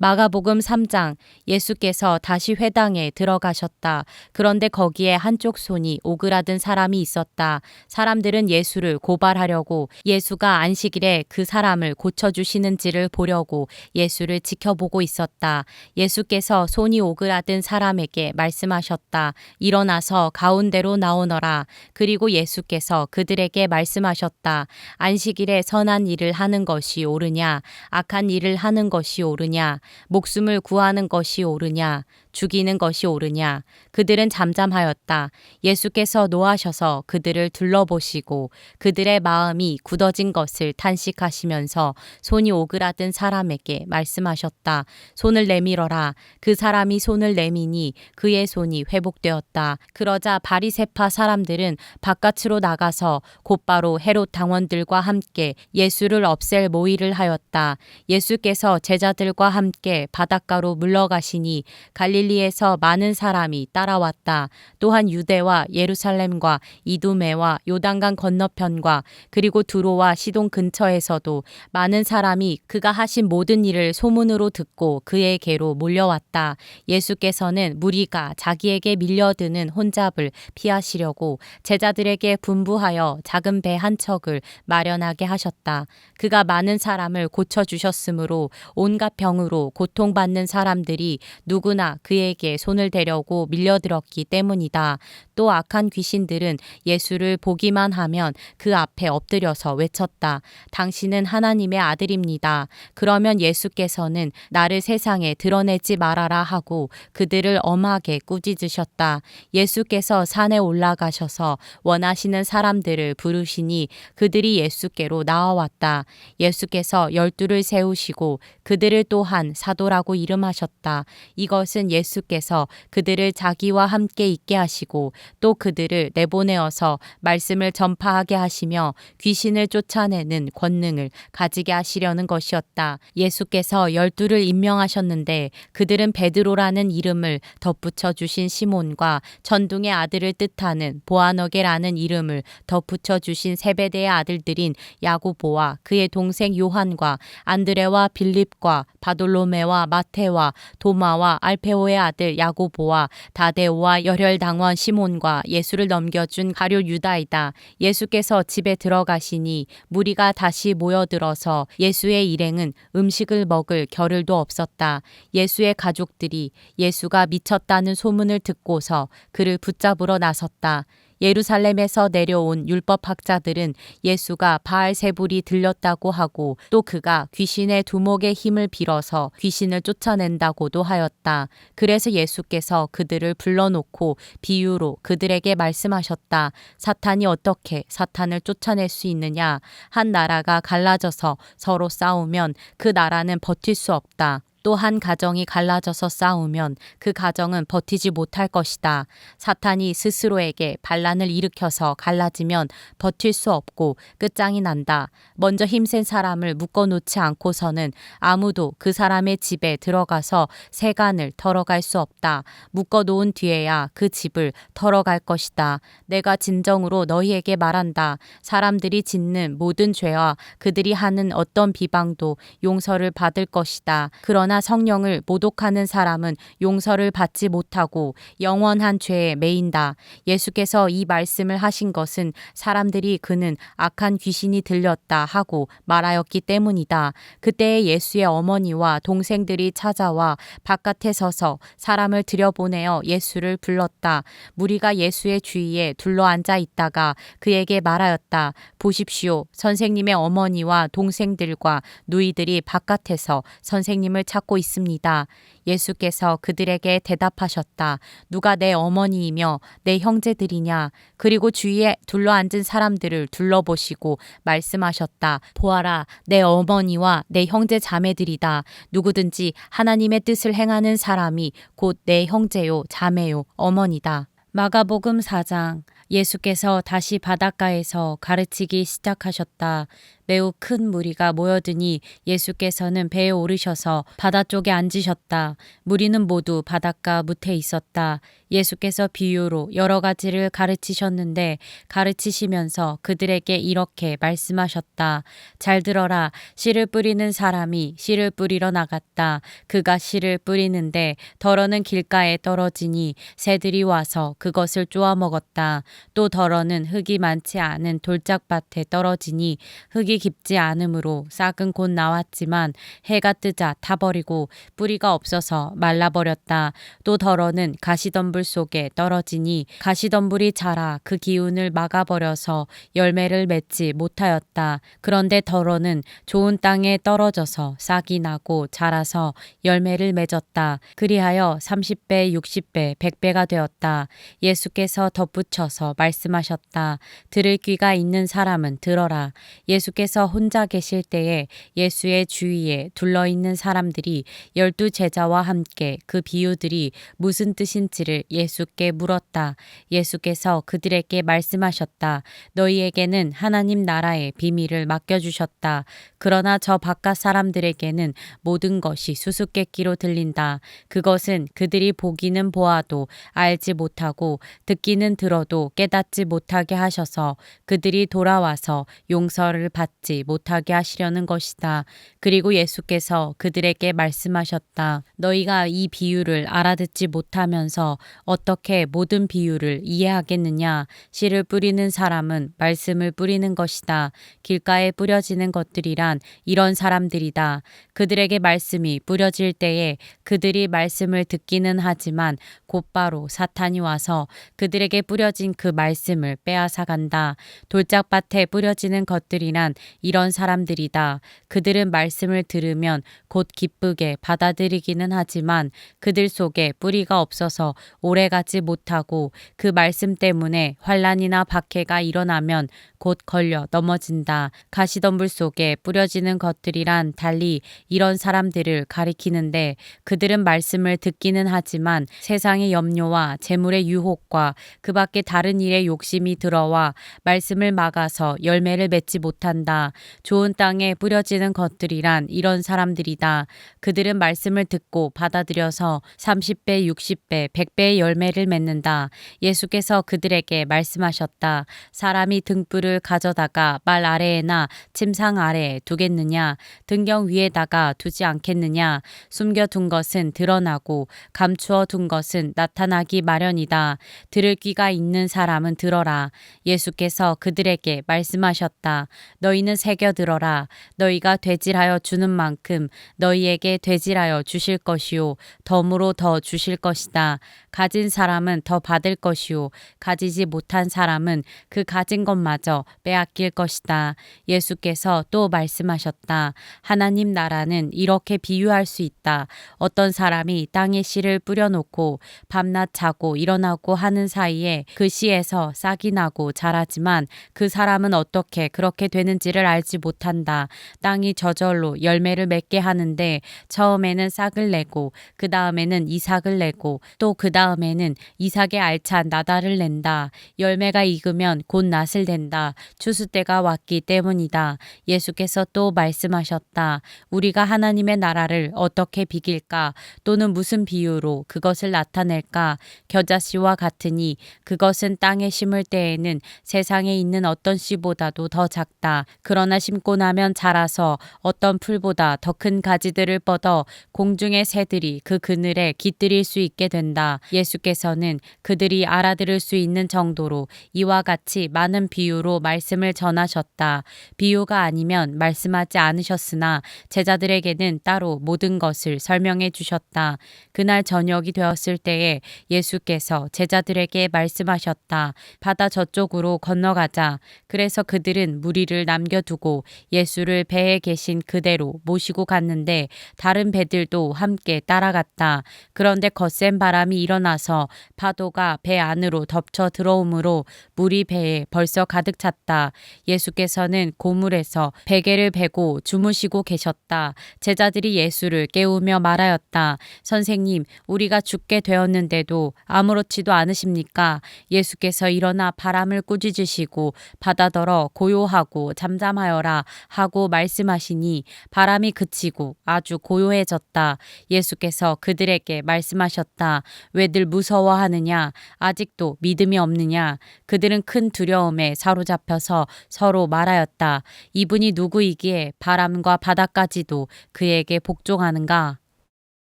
마가복음 3장. 예수께서 다시 회당에 들어가셨다. 그런데 거기에 한쪽 손이 오그라든 사람이 있었다. 사람들은 예수를 고발하려고 예수가 안식일에 그 사람을 고쳐주시는지를 보려고 예수를 지켜보고 있었다. 예수께서 손이 오그라든 사람에게 말씀하셨다. 일어나서 가운데로 나오너라. 그리고 예수께서 그들에게 말씀하셨다. 안식일에 선한 일을 하는 것이 옳으냐, 악한 일을 하는 것이 옳으냐, 목숨을 구하는 것이 옳으냐, 죽이는 것이 옳으냐. 그들은 잠잠하였다. 예수께서 노하셔서 그들을 둘러보시고 그들의 마음이 굳어진 것을 탄식하시면서 손이 오그라든 사람에게 말씀하셨다. 손을 내밀어라. 그 사람이 손을 내미니 그의 손이 회복되었다. 그러자 바리새파 사람들은 바깥으로 나가서 곧바로 헤롯 당원들과 함께 예수를 없앨 모의를 하였다. 예수께서 제자들과 함께 바닷가로 물러가시니 갈릴리에서 많은 사람이 따라왔다. 또한 유대와 예루살렘과 이두메와 요단강 건너편과 그리고 두로와 시돈 근처에서도 많은 사람이 그가 하신 모든 일을 소문으로 듣고 그에게로 몰려왔다. 예수께서는 무리가 자기에게 밀려드는 혼잡을 피하시려고 제자들에게 분부하여 작은 배 한 척을 마련하게 하셨다. 그가 많은 사람을 고쳐주셨으므로 온갖 병으로 고통받는 사람들이 누구나 그에게 손을 대려고 밀려들었기 때문이다. 또 악한 귀신들은 예수를 보기만 하면 그 앞에 엎드려서 외쳤다. 당신은 하나님의 아들입니다. 그러면 예수께서는 나를 세상에 드러내지 말아라 하고 그들을 엄하게 꾸짖으셨다. 예수께서 산에 올라가셔서 원하시는 사람들을 부르시니 그들이 예수께로 나와왔다. 예수께서 12를 세우시고 그들을 또한 사도라고 이름하셨다. 이것은 예수께서 그들을 자기와 함께 있게 하시고 또 그들을 내보내어서 말씀을 전파하게 하시며 귀신을 쫓아내는 권능을 가지게 하시려는 것이었다. 예수께서 12를 임명하셨는데 그들은 베드로라는 이름을 덧붙여 주신 시몬과 전둥의 아들을 뜻하는 보아너게라는 이름을 덧붙여 주신 세베대의 아들들인 야고보와 그의 동생 요한과 안드레와 빌립과 바돌로메와 마테와 도마와 알페오의 아들 야고보와 다데오와 열혈당원 시몬과 예수를 넘겨준 가룟 유다이다. 예수께서 집에 들어가시니 무리가 다시 모여들어서 예수의 일행은 음식을 먹을 겨를도 없었다. 예수의 가족들이 예수가 미쳤다는 소문을 듣고서 그를 붙잡으러 나섰다. 예루살렘에서 내려온 율법학자들은 예수가 바알세불이 들렸다고 하고 또 그가 귀신의 두목의 힘을 빌어서 귀신을 쫓아낸다고도 하였다. 그래서 예수께서 그들을 불러놓고 비유로 그들에게 말씀하셨다. 사탄이 어떻게 사탄을 쫓아낼 수 있느냐? 한 나라가 갈라져서 서로 싸우면 그 나라는 버틸 수 없다. 또 한 가정이 갈라져서 싸우면 그 가정은 버티지 못할 것이다. 사탄이 스스로에게 반란을 일으켜서 갈라지면 버틸 수 없고 끝장이 난다. 먼저 힘센 사람을 묶어놓지 않고서는 아무도 그 사람의 집에 들어가서 세간을 털어갈 수 없다. 묶어놓은 뒤에야 그 집을 털어갈 것이다. 내가 진정으로 너희에게 말한다. 사람들이 짓는 모든 죄와 그들이 하는 어떤 비방도 용서를 받을 것이다. 그러나 성령을 모독하는 사람은 용서를 받지 못하고 영원한 죄에 매인다. 예수께서 이 말씀을 하신 것은 사람들이 그는 악한 귀신이 들렸다 하고 말하였기 때문이다. 그때에 예수의 어머니와 동생들이 찾아와 바깥에 서서 사람을 들여보내어 예수를 불렀다. 무리가 예수의 주위에 둘러앉아 있다가 그에게 말하였다. 보십시오. 선생님의 어머니와 동생들과 누이들이 바깥에서 선생님을 찾고 있습니다. 예수께서 그들에게 대답하셨다. 누가 내 어머니이며 내 형제들이냐? 그리고 주위에 둘러앉은 사람들을 둘러보시고 말씀하셨다. 보아라, 내 어머니와 내 형제 자매들이다. 누구든지 하나님의 뜻을 행하는 사람이 곧 내 형제요, 자매요, 어머니다. 마가복음 4장. 예수께서 다시 바닷가에서 가르치기 시작하셨다. 매우 큰 무리가 모여드니 예수께서는 배에 오르셔서 바다 쪽에 앉으셨다. 무리는 모두 바닷가 무태에 있었다. 예수께서 비유로 여러 가지를 가르치셨는데 가르치시면서 그들에게 이렇게 말씀하셨다. 잘 들어라. 씨를 뿌리는 사람이 씨를 뿌리러 나갔다. 그가 씨를 뿌리는데 덜어는 길가에 떨어지니 새들이 와서 그것을 쪼아 먹었다. 또 덜어는 흙이 많지 않은 돌짝밭에 떨어지니 흙이 깊지 않으므로 싹은 곧 나왔지만 해가 뜨자 타버리고 뿌리가 없어서 말라버렸다. 또 덜어는 가시덤불 속에 떨어지니 가시덤불이 자라 그 기운을 막아버려서 열매를 맺지 못하였다. 그런데 덜어는 좋은 땅에 떨어져서 싹이 나고 자라서 열매를 맺었다. 그리하여 30배, 60배, 100배가 되었다. 예수께서 덧붙여서 말씀하셨다. 들을 귀가 있는 사람은 들어라. 예수께서 혼자 계실 때에 예수의 주위에 둘러있는 사람들이 12 제자와 함께 그 비유들이 무슨 뜻인지를 예수께 물었다. 예수께서 그들에게 말씀하셨다. 너희에게는 하나님 나라의 비밀을 맡겨주셨다. 그러나 저 바깥 사람들에게는 모든 것이 수수께끼로 들린다. 그것은 그들이 보기는 보아도 알지 못하고 듣기는 들어도 깨닫지 못하게 하셔서 그들이 돌아와서 용서를 받지 못하게 하시려는 것이다. 그리고 예수께서 그들에게 말씀하셨다. 너희가 이 비유를 알아듣지 못하면서 어떻게 모든 비유를 이해하겠느냐? 씨를 뿌리는 사람은 말씀을 뿌리는 것이다. 길가에 뿌려지는 것들이란 이런 사람들이다. 그들에게 말씀이 뿌려질 때에 그들이 말씀을 듣기는 하지만 곧바로 사탄이 와서 그들에게 뿌려진 그 말씀을 빼앗아간다. 돌짝밭에 뿌려지는 것들이란 이런 사람들이다. 그들은 말씀을 들으면 곧 기쁘게 받아들이기는 하지만 그들 속에 뿌리가 없어서 오래가지 못하고 그 말씀 때문에 환난이나 박해가 일어나면 곧 걸려 넘어진다. 가시덤불 속에 뿌려지는 것들이란 달리 이런 사람들을 가리키는데 그들은 말씀을 듣기는 하지만 세상의 염려와 재물의 유혹과 그 밖에 다른 일에 욕심이 들어와 말씀을 막아서 열매를 맺지 못한다. 좋은 땅에 뿌려지는 것들이란 이런 사람들이다. 그들은 말씀을 듣고 받아들여서 30배, 60배, 100배의 열매를 맺는다. 예수께서 그들에게 말씀하셨다. 사람이 등불을 가져다가 말 아래에나 침상 아래에 두겠느냐? 등경 위에다가 두지 않겠느냐? 숨겨둔 것은 드러나고 감추어 둔 것은 나타나기 마련이다. 들을 귀가 있는 사람은 들어라. 예수께서 그들에게 말씀하셨다. 너희는 새겨 들어라. 너희가 되질하여 주는 만큼 너희에게 되질하여 주실 것이요 덤으로 더 주실 것이다. 가진 사람은 더 받을 것이요 가지지 못한 사람은 그 가진 것마저 빼앗길 것이다. 예수께서 또 말씀하셨다. 하나님 나라는 이렇게 비유할 수 있다. 어떤 사람이 땅에 씨를 뿌려놓고 밤낮 자고 일어나고 하는 사이에 그 씨에서 싹이 나고 자라지만 그 사람은 어떻게 그렇게 되는지를 알지 못한다. 땅이 저절로 열매를 맺게 하는데 처음에는 싹을 내고 그 다음에는 이삭을 내고 또 그 다음에는 이삭의 알찬 나달을 낸다. 열매가 익으면 곧 낫을 댄다. 추수 때가 왔기 때문이다. 예수께서 또 말씀하셨다. 우리가 하나님의 나라를 어떻게 비길까? 또는 무슨 비유로 그것을 나타낼까? 겨자씨와 같으니 그것은 땅에 심을 때에는 세상에 있는 어떤 씨보다도 더 작다. 그러나 심고 나면 자라서 어떤 풀보다 더 큰 가지들을 뻗어 공중의 새들이 그 그늘에 깃들일 수 있게 된다. 예수께서는 그들이 알아들을 수 있는 정도로 이와 같이 많은 비유로 말씀을 전하셨다. 비유가 아니면 말씀하지 않으셨으나 제자들에게는 따로 모든 것을 설명해 주셨다. 그날 저녁이 되었을 때에 예수께서 제자들에게 말씀하셨다. 바다 저쪽으로 건너가자. 그래서 그들은 무리를 남겨두고 예수를 배에 계신 그대로 모시고 갔는데 다른 배들도 함께 따라갔다. 그런데 거센 바람이 일어나서 파도가 배 안으로 덮쳐 들어오므로 물이 배에 벌써 가득 찼다. 예수께서는 고물에서 베개를 베고 주무시고 계셨다. 제자들이 예수를 깨우며 말하였다. 선생님, 우리가 죽게 되었는데도 아무렇지도 않으십니까? 예수께서 일어나 바람을 꾸짖으시고 바다더러 고요하고 잠잠 잠잠하여라 하고 말씀하시니 바람이 그치고 아주 고요해졌다. 예수께서 그들에게 말씀하셨다. 왜들 무서워하느냐? 아직도 믿음이 없느냐? 그들은 큰 두려움에 사로잡혀서 서로 말하였다. 이분이 누구이기에 바람과 바다까지도 그에게 복종하는가?